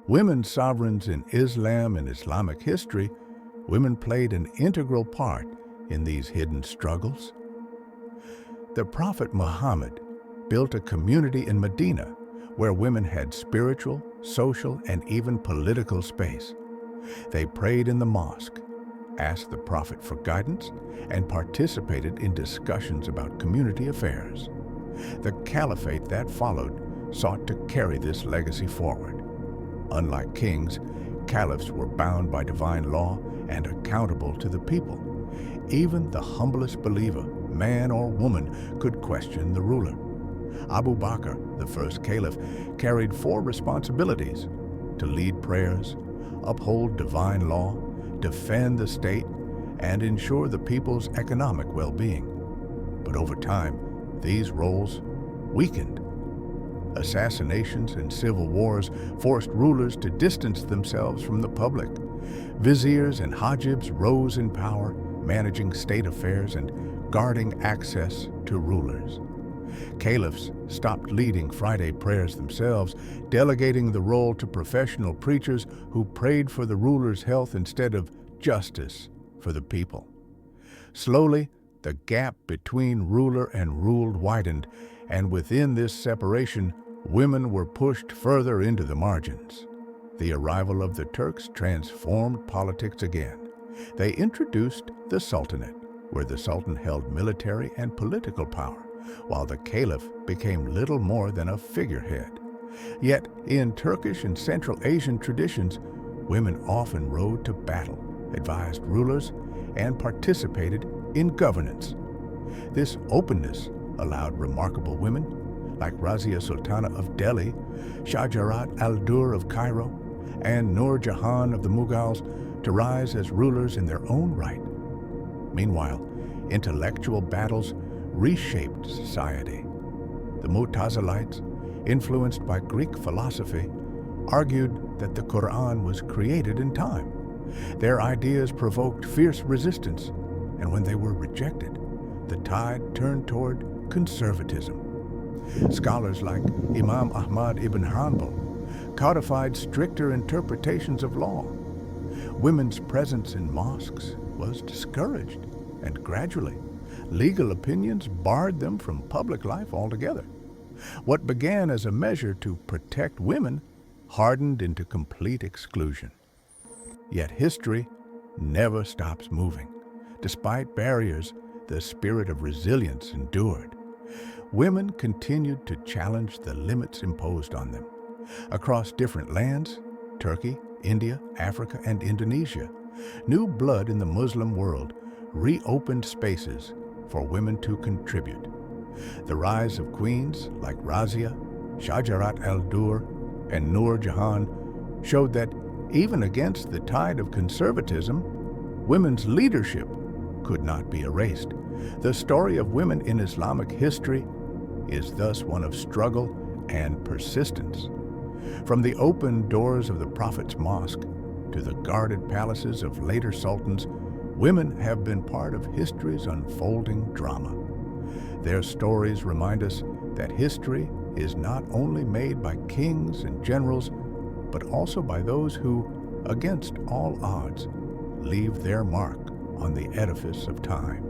Women sovereigns in Islam and Islamic history, women played an integral part in these hidden struggles. The Prophet Muhammad built a community in Medina where women had spiritual, social, and even political space. They prayed in the mosque, asked the Prophet for guidance, and participated in discussions about community affairs. The caliphate that followed sought to carry this legacy forward. Unlike kings, caliphs were bound by divine law and accountable to the people. Even the humblest believer, man or woman, could question the ruler. Abu Bakr, the first caliph, carried four responsibilities: to lead prayers, uphold divine law, defend the state, and ensure the people's economic well-being. But over time, these roles weakened. Assassinations and civil wars forced rulers to distance themselves from the public. Viziers and hajibs rose in power, managing state affairs and guarding access to rulers. Caliphs stopped leading Friday prayers themselves, delegating the role to professional preachers who prayed for the ruler's health instead of justice for the people. Slowly, the gap between ruler and ruled widened, and within this separation, women were pushed further into the margins. The arrival of the Turks transformed politics again. They introduced the Sultanate, where the Sultan held military and political power, while the Caliph became little more than a figurehead. Yet, in Turkish and Central Asian traditions, women often rode to battle, advised rulers, and participated in governance. This openness allowed remarkable women like Razia Sultana of Delhi, Shajarat al-Dur of Cairo, and Nur Jahan of the Mughals to rise as rulers in their own right. Meanwhile, intellectual battles reshaped society. The Mu'tazilites, influenced by Greek philosophy, argued that the Quran was created in time. Their ideas provoked fierce resistance, and when they were rejected, the tide turned toward conservatism. Scholars like Imam Ahmad ibn Hanbal codified stricter interpretations of law. Women's presence in mosques was discouraged, and gradually, legal opinions barred them from public life altogether. What began as a measure to protect women hardened into complete exclusion. Yet history never stops moving. Despite barriers, the spirit of resilience endured. Women continued to challenge the limits imposed on them. Across different lands, Turkey, India, Africa, and Indonesia, new blood in the Muslim world reopened spaces for women to contribute. The rise of queens like Razia, Shajarat al-Dur, and Nur Jahan showed that even against the tide of conservatism, women's leadership could not be erased. The story of women in Islamic history is thus one of struggle and persistence. From the open doors of the Prophet's mosque to the guarded palaces of later sultans, women have been part of history's unfolding drama. Their stories remind us that history is not only made by kings and generals, but also by those who, against all odds, leave their mark on the edifice of time.